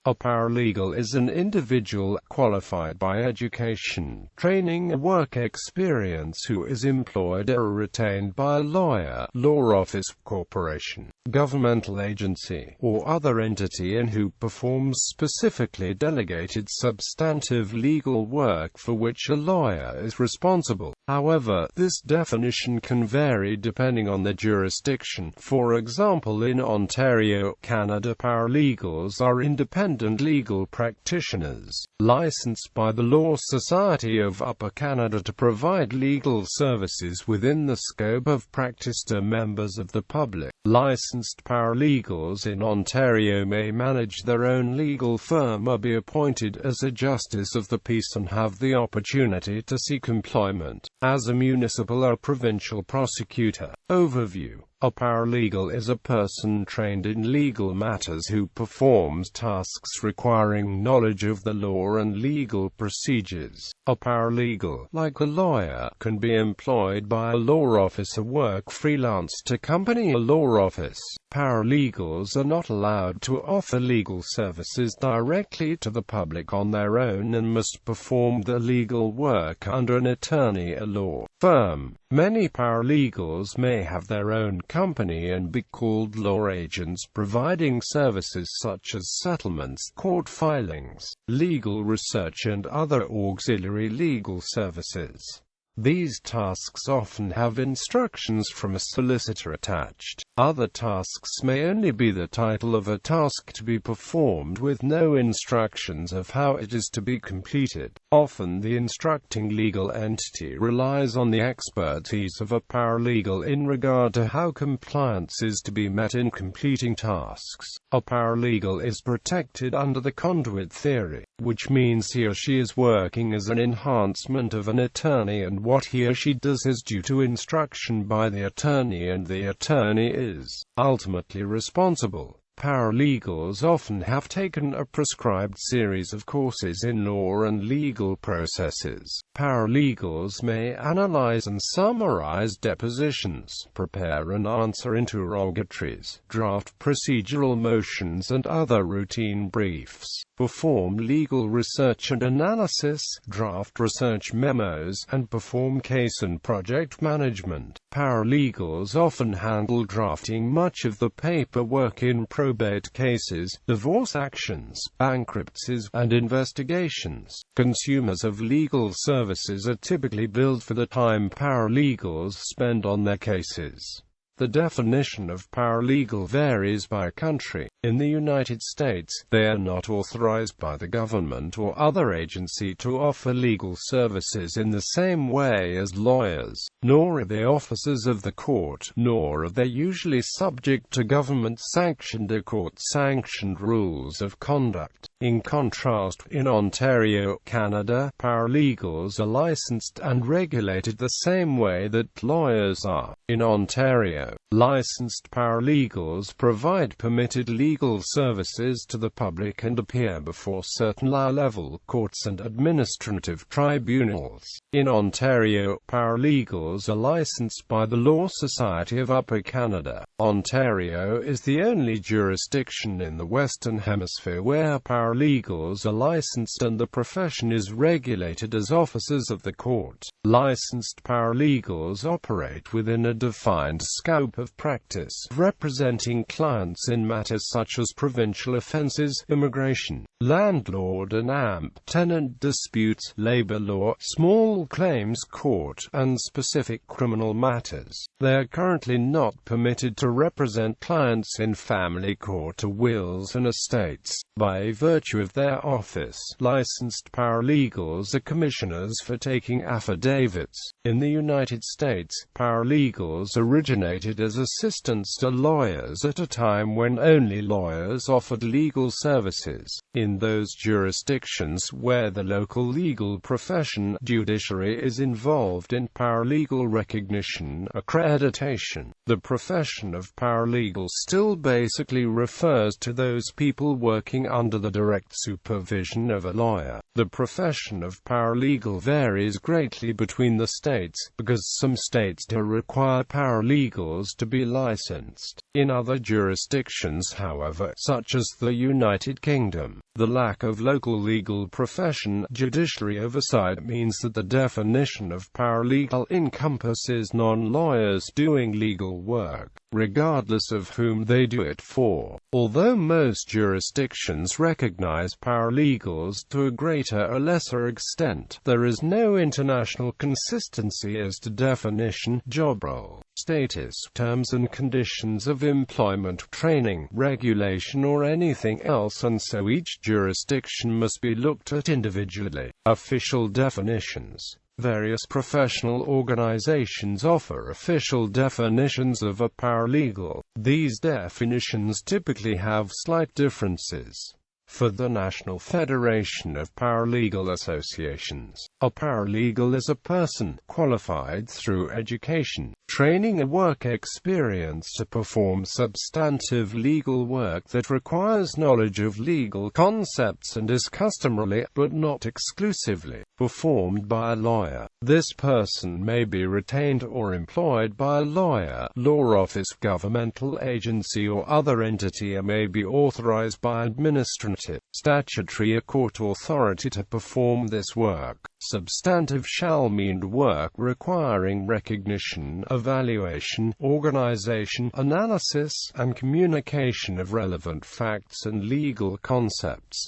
A paralegal is an individual qualified by education, training and work experience who is employed or retained by a lawyer, law office, corporation, governmental agency, or other entity and who performs specifically delegated substantive legal work for which a lawyer is responsible. However, this definition can vary depending on the jurisdiction. For example, in Ontario, Canada, paralegals are independent legal practitioners, licensed by the Law Society of Upper Canada to provide legal services within the scope of practice to members of the public. Licensed paralegals in Ontario may manage their own legal firm or be appointed as a justice of the peace and have the opportunity to seek employment as a municipal or provincial prosecutor. Overview. A paralegal is a person trained in legal matters who performs tasks requiring knowledge of the law and legal procedures. A paralegal, like a lawyer, can be employed by a law office or work freelance to accompany a law office. Paralegals are not allowed to offer legal services directly to the public on their own and must perform the legal work under an attorney or law firm. Many paralegals may have their own company and be called law agents, providing services such as settlements, court filings, legal research and other auxiliary legal services. These tasks often have instructions from a solicitor attached. Other tasks may only be the title of a task to be performed with no instructions of how it is to be completed. Often the instructing legal entity relies on the expertise of a paralegal in regard to how compliance is to be met in completing tasks. A paralegal is protected under the conduit theory, which means he or she is working as an enhancement of an attorney and what he or she does is due to instruction by the attorney and the attorney is ultimately responsible. Paralegals often have taken a prescribed series of courses in law and legal processes. Paralegals may analyze and summarize depositions, prepare and answer interrogatories, draft procedural motions and other routine briefs, perform legal research and analysis, draft research memos, and perform case and project management. Paralegals often handle drafting much of the paperwork in probate cases, divorce actions, bankruptcies, and investigations. Consumers of legal services are typically billed for the time paralegals spend on their cases. The definition of paralegal varies by country. In the United States, they are not authorized by the government or other agency to offer legal services in the same way as lawyers, nor are they officers of the court, nor are they usually subject to government-sanctioned or court-sanctioned rules of conduct. In contrast, in Ontario, Canada, paralegals are licensed and regulated the same way that lawyers are. In Ontario, licensed paralegals provide permitted legal services to the public and appear before certain law-level courts and administrative tribunals. In Ontario, paralegals are licensed by the Law Society of Upper Canada. Ontario is the only jurisdiction in the Western Hemisphere where paralegals are licensed and the profession is regulated as officers of the court. Licensed paralegals operate within a defined scope of practice, representing clients in matters such as provincial offenses, immigration, landlord and tenant disputes, labor law, small claims court, and specific criminal matters. They are currently not permitted to represent clients in family court or wills and estates. By virtue of their office, licensed paralegals are commissioners for taking affidavits. In the United States, paralegals originated as assistants to lawyers at a time when only lawyers offered legal services. In those jurisdictions where the local legal profession, judiciary, is involved in paralegal recognition, accreditation, the profession of paralegal still basically refers to those people working under the direct supervision of a lawyer. The profession of paralegal varies greatly between the states, because some states do require paralegals to be licensed. In other jurisdictions, however, such as the United Kingdom, the lack of local legal profession judiciary oversight means that the definition of paralegal encompasses non-lawyers doing legal work, regardless of whom they do it for. Although most jurisdictions recognize paralegals to a greater or lesser extent, there is no international consistency as to definition, job role, status, terms and conditions of employment, training, regulation or anything else, and so each jurisdiction must be looked at individually. Official definitions. Various professional organizations offer official definitions of a paralegal. These definitions typically have slight differences. For the National Federation of Paralegal Associations, a paralegal is a person qualified through education, training and work experience to perform substantive legal work that requires knowledge of legal concepts and is customarily, but not exclusively, performed by a lawyer. This person may be retained or employed by a lawyer, law office, governmental agency or other entity, and may be authorized by administrative, statutory or court authority to perform this work. Substantive shall mean work requiring recognition, evaluation, organization, analysis, and communication of relevant facts and legal concepts.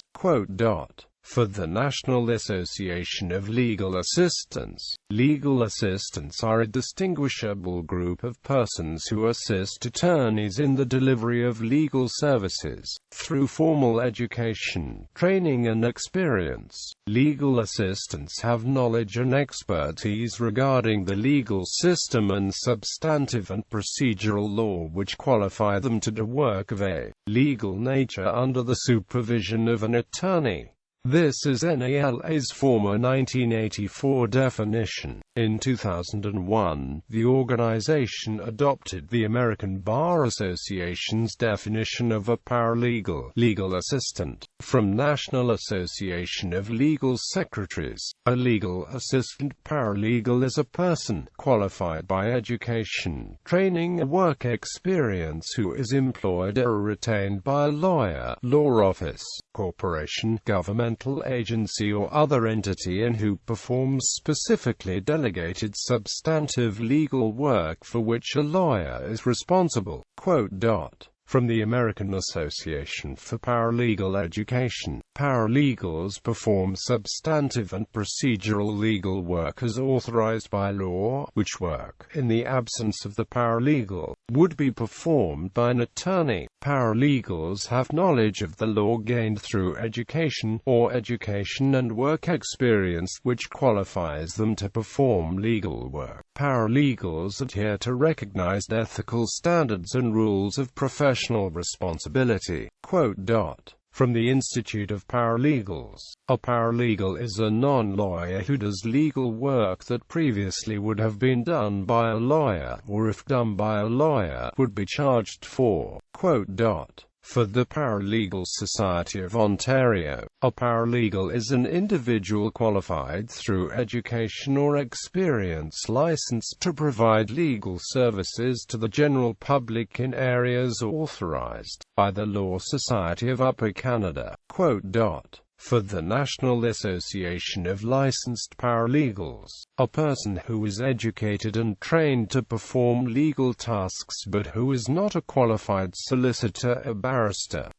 For the National Association of Legal Assistants, legal assistants are a distinguishable group of persons who assist attorneys in the delivery of legal services. Through formal education, training and experience, legal assistants have knowledge and expertise regarding the legal system and substantive and procedural law which qualify them to do work of a legal nature under the supervision of an attorney. This is NALA's former 1984 definition. In 2001, the organization adopted the American Bar Association's definition of a paralegal, legal assistant, from National Association of Legal Secretaries. A legal assistant paralegal is a person qualified by education, training and work experience who is employed or retained by a lawyer, law office, corporation, governmental agency or other entity, and who performs specifically delegated substantive legal work for which a lawyer is responsible. From the American Association for Paralegal Education, paralegals perform substantive and procedural legal work as authorized by law, which work, in the absence of the paralegal, would be performed by an attorney. Paralegals have knowledge of the law gained through education, or education and work experience, which qualifies them to perform legal work. Paralegals adhere to recognized ethical standards and rules of professional responsibility. From the Institute of Paralegals, a paralegal is a non-lawyer who does legal work that previously would have been done by a lawyer, or if done by a lawyer, would be charged for. For the Paralegal Society of Ontario, a paralegal is an individual qualified through education or experience licensed to provide legal services to the general public in areas authorized by the Law Society of Upper Canada. For the National Association of Licensed Paralegals, a person who is educated and trained to perform legal tasks but who is not a qualified solicitor or barrister.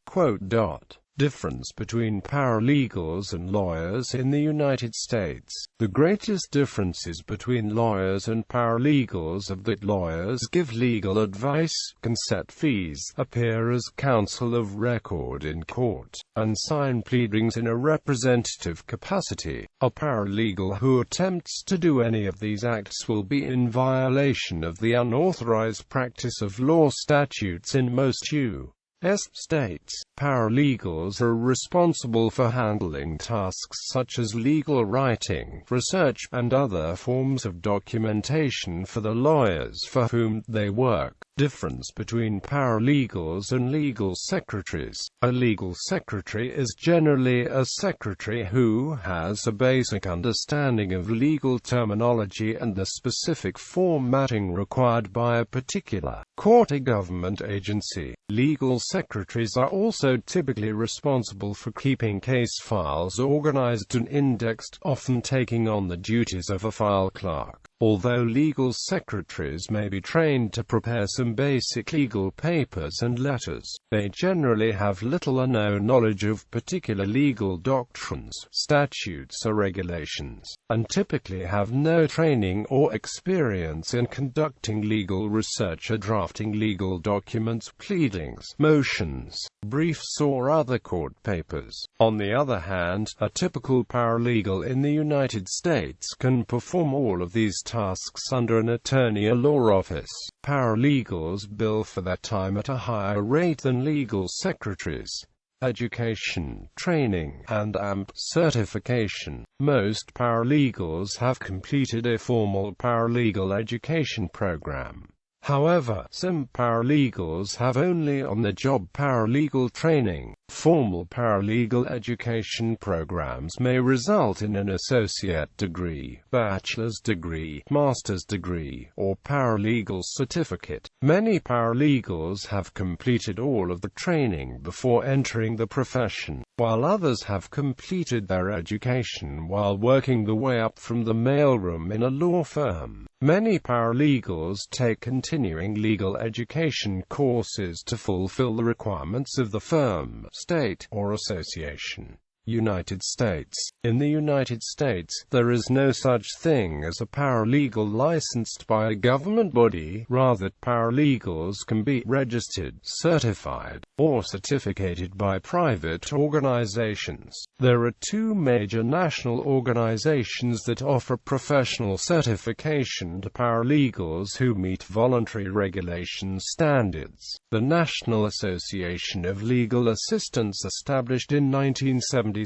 Difference between paralegals and lawyers in the United States. The greatest differences between lawyers and paralegals are that lawyers give legal advice, can set fees, appear as counsel of record in court, and sign pleadings in a representative capacity. A paralegal who attempts to do any of these acts will be in violation of the unauthorized practice of law statutes in most U.S. states, paralegals are responsible for handling tasks such as legal writing, research, and other forms of documentation for the lawyers for whom they work. Difference between paralegals and legal secretaries. A legal secretary is generally a secretary who has a basic understanding of legal terminology and the specific formatting required by a particular court or government agency. Legal secretaries are also typically responsible for keeping case files organized and indexed, often taking on the duties of a file clerk. Although legal secretaries may be trained to prepare some basic legal papers and letters, they generally have little or no knowledge of particular legal doctrines, statutes or regulations, and typically have no training or experience in conducting legal research or drafting legal documents, pleadings, motions, briefs or other court papers. On the other hand, a typical paralegal in the United States can perform all of these tasks under an attorney or law office. Paralegals bill for their time at a higher rate than legal secretaries. Education, training, and AMP certification. Most paralegals have completed a formal paralegal education program. However, some paralegals have only on-the-job paralegal training. Formal paralegal education programs may result in an associate degree, bachelor's degree, master's degree, or paralegal certificate. Many paralegals have completed all of the training before entering the profession, while others have completed their education while working their way up from the mailroom in a law firm. Many paralegals take continuing legal education courses to fulfill the requirements of the firm, state, or association. United States. In the United States, there is no such thing as a paralegal licensed by a government body. Rather, paralegals can be registered, certified, or certificated by private organizations. There are two major national organizations that offer professional certification to paralegals who meet voluntary regulation standards. The National Association of Legal Assistants, established in 1976,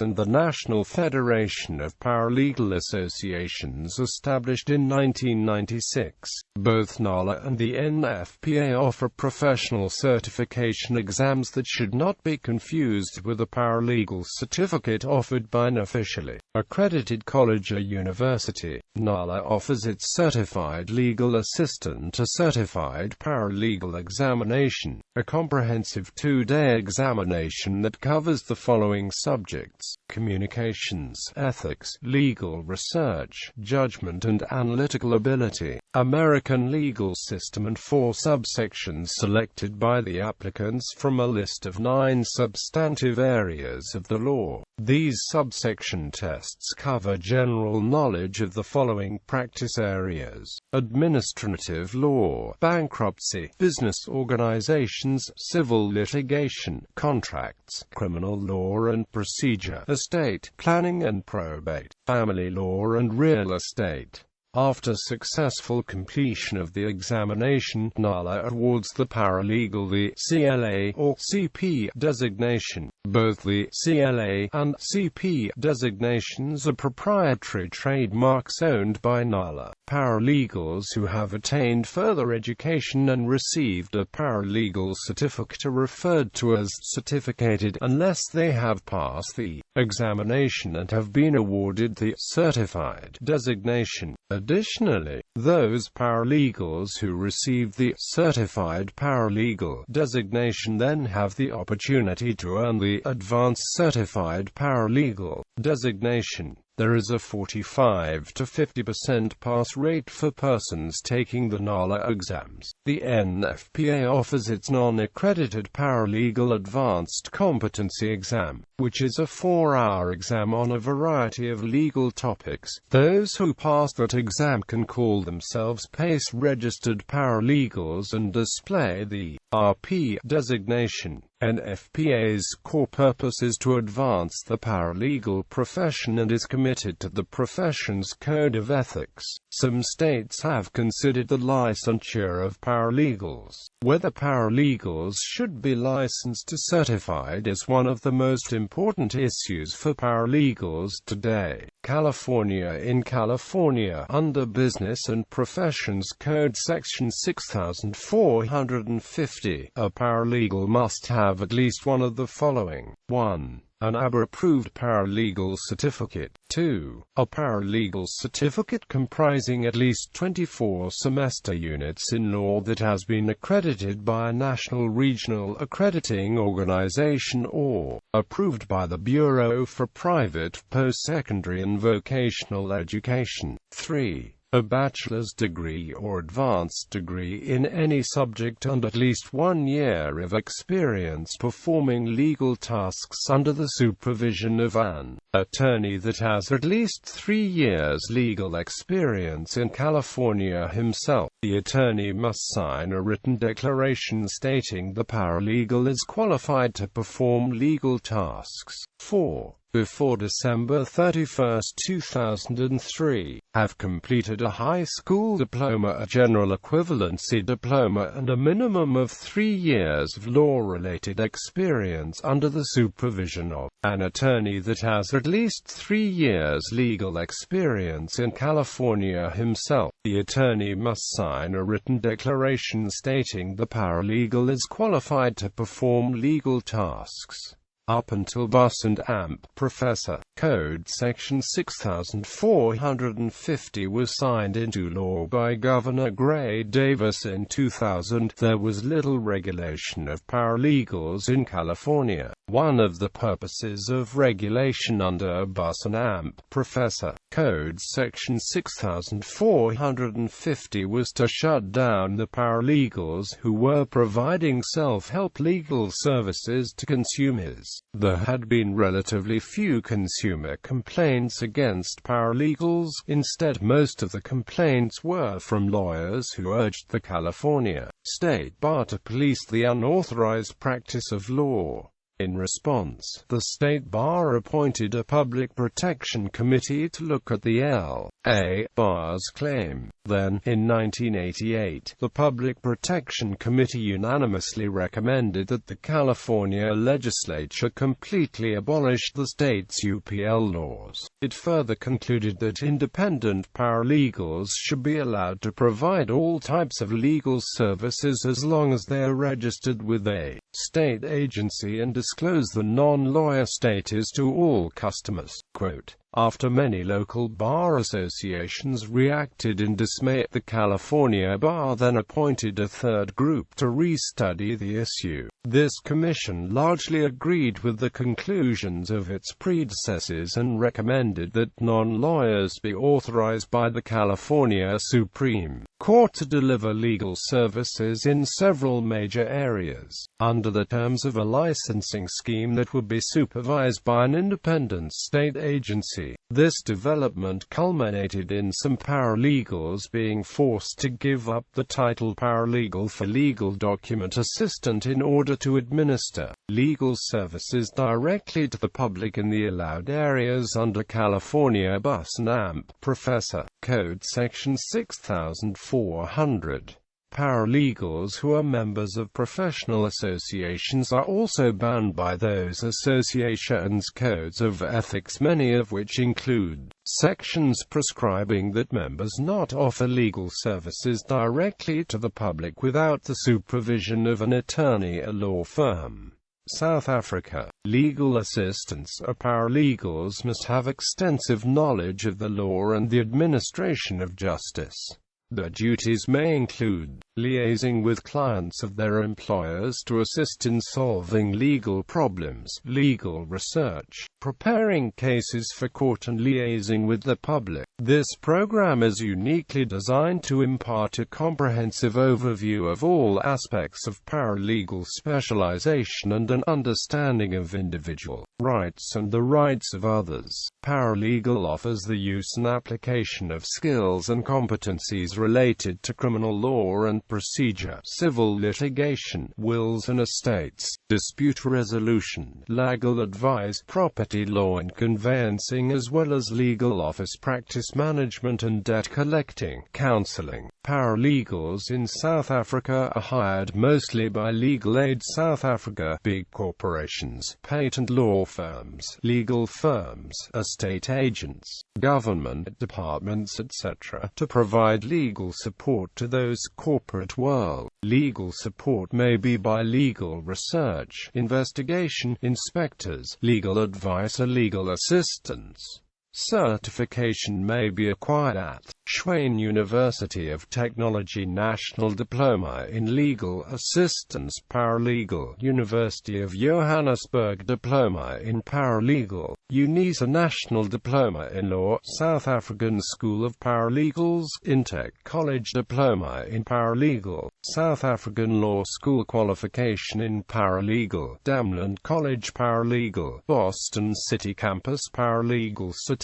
and the National Federation of Paralegal Associations, established in 1996. Both NALA and the NFPA offer professional certification exams that should not be confused with a paralegal certificate offered by an officially accredited college or university. NALA offers its Certified Legal Assistant a certified paralegal examination, a comprehensive two-day examination that covers the following subjects: communications, ethics, legal research, judgment and analytical ability, American legal system, and 4 subsections selected by the applicants from a list of 9 substantive areas of the law. These subsection tests cover general knowledge of the following practice areas: administrative law, bankruptcy, business organizations, civil litigation, contracts, criminal law and procedure, estate planning and probate, family law and real estate. After successful completion of the examination, NALA awards the paralegal the CLA or CP designation. Both the CLA and CP designations are proprietary trademarks owned by NALA. Paralegals who have attained further education and received a paralegal certificate are referred to as certificated unless they have passed the examination and have been awarded the certified designation. Additionally, those paralegals who receive the certified paralegal designation then have the opportunity to earn the advanced certified paralegal designation. There is a 45 to 50% pass rate for persons taking the NALA exams. The NFPA offers its non-accredited paralegal advanced competency exam, which is a 4-hour exam on a variety of legal topics. Those who pass that exam can call themselves PACE registered paralegals and display the RP designation. NFPA's core purpose is to advance the paralegal profession and is committed to the profession's code of ethics. Some states have considered the licensure of paralegals. Whether paralegals should be licensed or certified is one of the most important issues for paralegals today. In California, under Business and Professions Code Section 6450, a paralegal must have at least one of the following: 1. An ABA-approved paralegal certificate. 2. A paralegal certificate comprising at least 24 semester units in law that has been accredited by a national regional accrediting organization or approved by the Bureau for Private Post-Secondary and Vocational Education. 3. A bachelor's degree or advanced degree in any subject and at least 1 year of experience performing legal tasks under the supervision of an attorney that has at least 3 years legal experience in California himself. The attorney must sign a written declaration stating the paralegal is qualified to perform legal tasks. 4. Before December 31, 2003, have completed a high school diploma, a general equivalency diploma, and a minimum of 3 years of law-related experience under the supervision of an attorney that has at least 3 years legal experience in California himself. The attorney must sign a written declaration stating the paralegal is qualified to perform legal tasks. Up until Bus and Amp Professor Code Section 6450 was signed into law by Governor Gray Davis in 2000, there was little regulation of paralegals in California. One of the purposes of regulation under Bus and Amp Professor Code Section 6450 was to shut down the paralegals who were providing self-help legal services to consumers. There had been relatively few consumer complaints against paralegals. Instead, most of the complaints were from lawyers who urged the California State Bar to police the unauthorized practice of law. In response, the State Bar appointed a Public Protection Committee to look at the L.A. Bar's claim. Then, in 1988, the Public Protection Committee unanimously recommended that the California legislature completely abolish the state's UPL laws. It further concluded that independent paralegals should be allowed to provide all types of legal services as long as they are registered with a state agency and disclose the non-lawyer status to all customers. Quote, after many local bar associations reacted in dismay, the California Bar then appointed a third group to restudy the issue. This commission largely agreed with the conclusions of its predecessors and recommended that non-lawyers be authorized by the California Supreme Court to deliver legal services in several major areas, under the terms of a licensing scheme that would be supervised by an independent state agency. This development culminated in some paralegals being forced to give up the title paralegal for legal document assistant in order to administer legal services directly to the public in the allowed areas under California Bus and Amp Professor Code Section 6400. Paralegals who are members of professional associations are also bound by those associations' codes of ethics, many of which include sections prescribing that members not offer legal services directly to the public without the supervision of an attorney or law firm. South Africa. Legal assistants or paralegals must have extensive knowledge of the law and the administration of justice. Their duties may include liaising with clients of their employers to assist in solving legal problems, legal research, preparing cases for court, and liaising with the public. This program is uniquely designed to impart a comprehensive overview of all aspects of paralegal specialization and an understanding of individual rights and the rights of others. Paralegal offers the use and application of skills and competencies related to criminal law and procedure, civil litigation, wills and estates, dispute resolution, legal advice, property law and conveyancing, as well as legal office practice management and debt collecting, counseling. Paralegals in South Africa are hired mostly by Legal Aid South Africa, big corporations, patent law firms, legal firms, estate agents, government departments, etc., to provide legal support to those corporate world. Legal support may be by legal research, investigation, inspectors, legal advice or legal assistance. Certification may be acquired at Tshwane University of Technology, National Diploma in Legal Assistance Paralegal, University of Johannesburg Diploma in Paralegal, UNISA National Diploma in Law, South African School of Paralegals, Intec College Diploma in Paralegal, South African Law School Qualification in Paralegal, Damland College Paralegal, Boston City Campus Paralegal Certificate.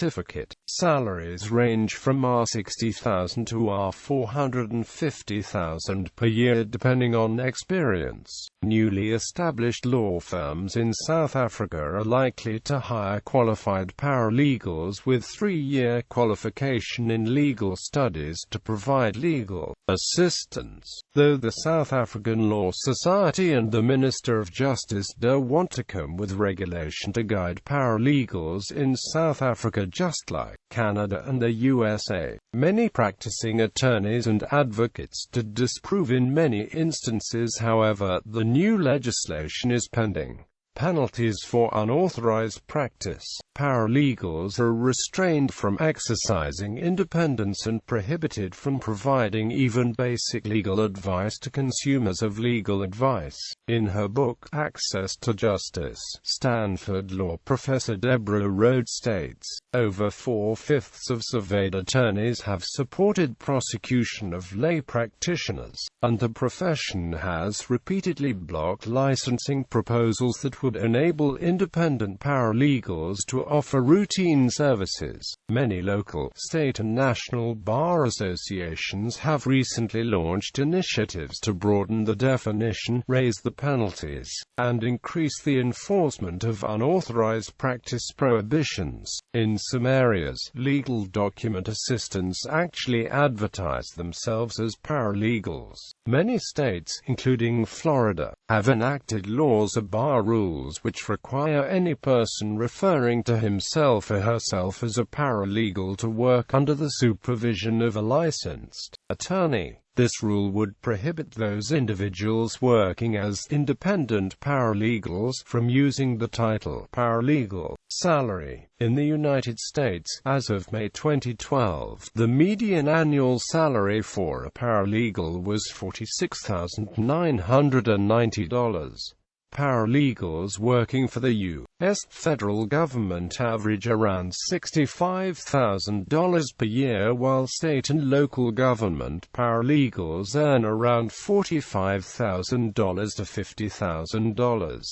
Salaries range from R60,000 to R450,000 per year depending on experience. Newly established law firms in South Africa are likely to hire qualified paralegals with 3-year qualification in legal studies to provide legal assistance, though the South African Law Society and the Minister of Justice do want to come with regulation to guide paralegals in South Africa, just like Canada and the USA. Many practicing attorneys and advocates did disprove in many instances, however, the new legislation is pending. Penalties for unauthorized practice. Paralegals are restrained from exercising independence and prohibited from providing even basic legal advice to consumers of legal advice. In her book, Access to Justice, Stanford law professor Deborah Rhodes states, over 4/5 of surveyed attorneys have supported prosecution of lay practitioners, and the profession has repeatedly blocked licensing proposals that would enable independent paralegals to offer routine services. Many local, state and national bar associations have recently launched initiatives to broaden the definition, raise the penalties, and increase the enforcement of unauthorized practice prohibitions. In some areas, legal document assistants actually advertise themselves as paralegals. Many states, including Florida, have enacted laws or bar rules which require any person referring to himself or herself as a paralegal to work under the supervision of a licensed attorney. This rule would prohibit those individuals working as independent paralegals from using the title paralegal. Salary. In the United States, as of May 2012, the median annual salary for a paralegal was $46,990. Paralegals working for the U.S. federal government average around $65,000 per year, while state and local government paralegals earn around $45,000 to $50,000.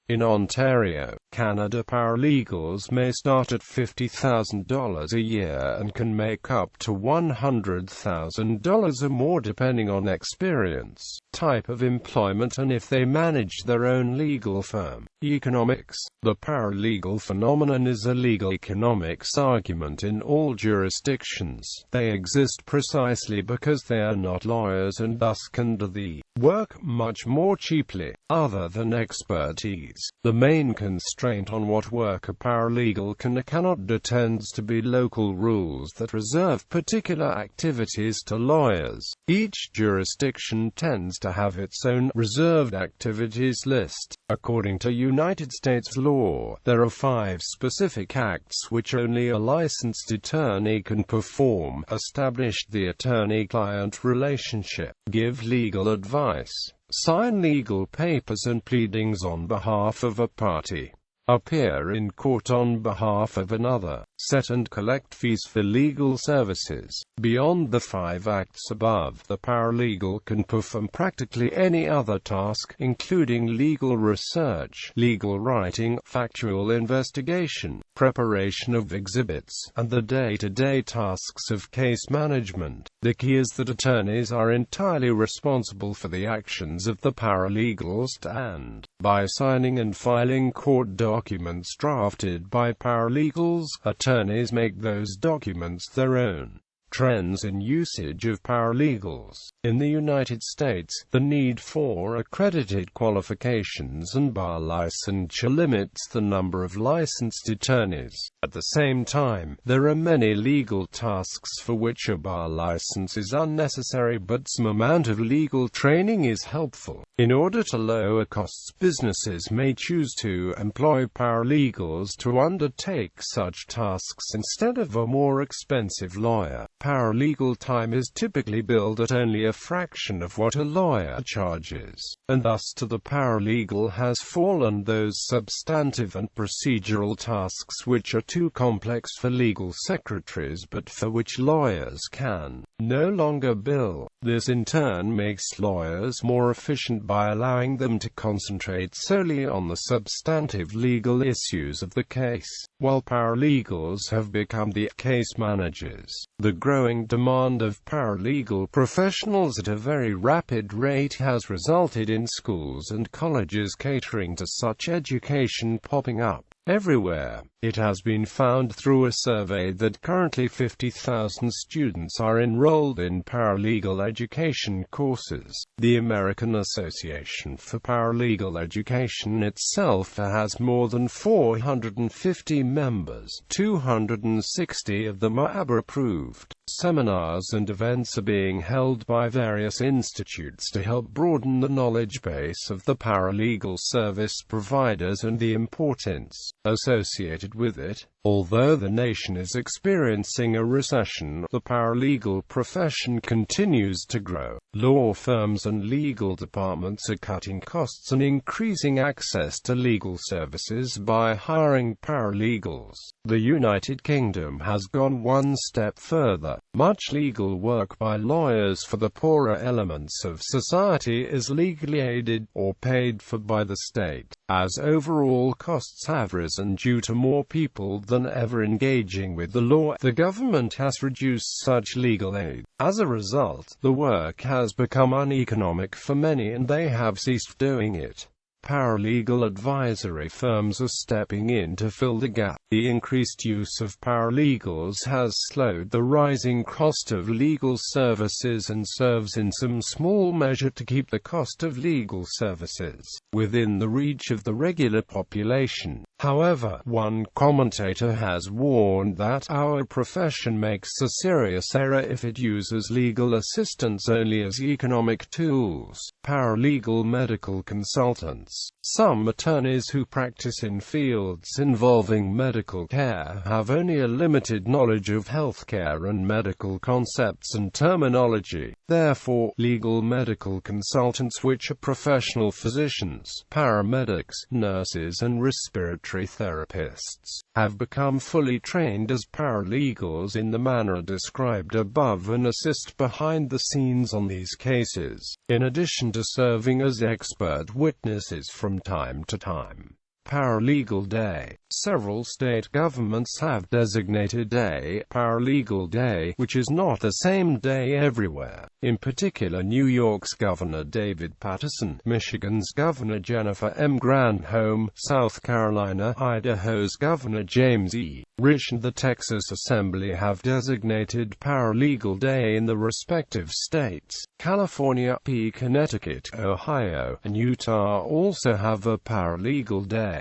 In Ontario, Canada, paralegals may start at $50,000 a year and can make up to $100,000 or more depending on experience, type of employment and if they manage their own legal firm. Economics. The paralegal phenomenon is a legal economics argument in all jurisdictions. They exist precisely because they are not lawyers and thus can do the work much more cheaply, other than expertise. The main constraint on what work a paralegal can or cannot do tends to be local rules that reserve particular activities to lawyers. Each jurisdiction tends to have its own reserved activities list. According to United States law, there are 5 specific acts which only a licensed attorney can perform: establish the attorney-client relationship, give legal advice, sign legal papers and pleadings on behalf of a party, appear in court on behalf of another, set and collect fees for legal services. Beyond the 5 acts above, the paralegal can perform practically any other task, including legal research, legal writing, factual investigation, preparation of exhibits, and the day-to-day tasks of case management. The key is that attorneys are entirely responsible for the actions of the paralegals, and, by signing and filing court documents drafted by paralegals, attorneys make those documents their own. Trends in usage of paralegals. In the United States, the need for accredited qualifications and bar licensure limits the number of licensed attorneys. At the same time, there are many legal tasks for which a bar license is unnecessary, but some amount of legal training is helpful. In order to lower costs, businesses may choose to employ paralegals to undertake such tasks instead of a more expensive lawyer. Paralegal time is typically billed at only a fraction of what a lawyer charges, and thus to the paralegal has fallen those substantive and procedural tasks which are too complex for legal secretaries but for which lawyers can no longer bill. This in turn makes lawyers more efficient by allowing them to concentrate solely on the substantive legal issues of the case, while paralegals have become the case managers. The growing demand of paralegal professionals at a very rapid rate has resulted in schools and colleges catering to such education popping up everywhere. It has been found through a survey that currently 50,000 students are enrolled in paralegal education courses. The American Association for Paralegal Education itself has more than 450 members. 260 of them are ABA-approved. Seminars and events are being held by various institutes to help broaden the knowledge base of the paralegal service providers and the importance associated with it. Although the nation is experiencing a recession, the paralegal profession continues to grow. Law firms and legal departments are cutting costs and increasing access to legal services by hiring paralegals. The United Kingdom has gone one step further. Much legal work by lawyers for the poorer elements of society is legally aided or paid for by the state. As overall costs have risen due to more people than ever engaging with the law, the government has reduced such legal aid. As a result, the work has become uneconomic for many and they have ceased doing it. Paralegal advisory firms are stepping in to fill the gap. The increased use of paralegals has slowed the rising cost of legal services and serves in some small measure to keep the cost of legal services within the reach of the regular population. However, one commentator has warned that our profession makes a serious error if it uses legal assistants only as economic tools. Paralegal medical consultants. Some attorneys who practice in fields involving medical care have only a limited knowledge of healthcare and medical concepts and terminology. Therefore, legal medical consultants, which are professional physicians, paramedics, nurses and respiratory therapists, have become fully trained as paralegals in the manner described above and assist behind the scenes on these cases, in addition to serving as expert witnesses from time to time. Paralegal Day. Several state governments have designated a Paralegal Day, which is not the same day everywhere. In particular, New York's Governor David Paterson, Michigan's Governor Jennifer M. Granholm, South Carolina, Idaho's Governor James E. Risch and the Texas Assembly have designated Paralegal Day in the respective states. California, Connecticut, Ohio, and Utah also have a Paralegal Day.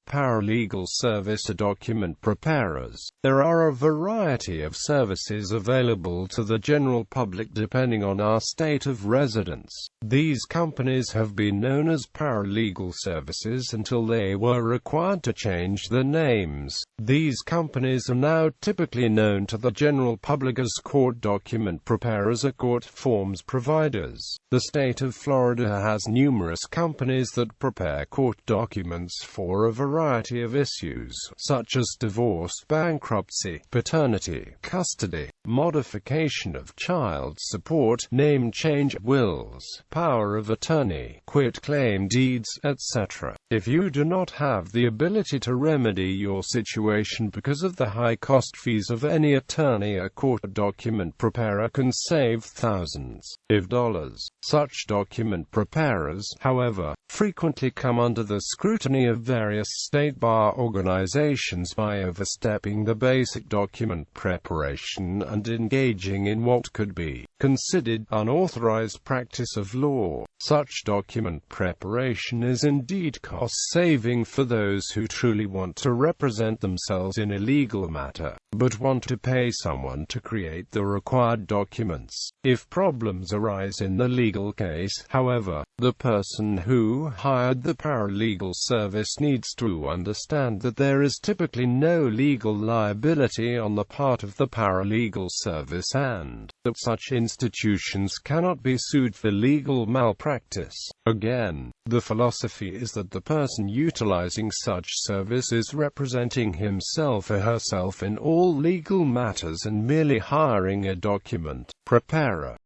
Paralegal service to document preparers. There are a variety of services available to the general public depending on our state of residence. These companies have been known as paralegal services until they were required to change their names. These companies are now typically known to the general public as court document preparers or court forms providers. The state of Florida has numerous companies that prepare court documents for a variety variety of issues, such as divorce, bankruptcy, paternity, custody, modification of child support, name change, wills, power of attorney, quitclaim deeds, etc. If you do not have the ability to remedy your situation because of the high-cost fees of any attorney, a court document preparer can save thousands of dollars. Such document preparers, however, frequently come under the scrutiny of various state bar organizations by overstepping the basic document preparation and engaging in what could be considered unauthorized practice of law. Such document preparation is indeed cost-saving for those who truly want to represent themselves in a legal matter, but want to pay someone to create the required documents. If problems arise in the legal case, however, the person who hired the paralegal service needs to understand that there is typically no legal liability on the part of the paralegal service, and that such institutions cannot be sued for legal malpractice. Again, the philosophy is that the person utilizing such service is representing himself or herself in all legal matters and merely hiring a document preparer.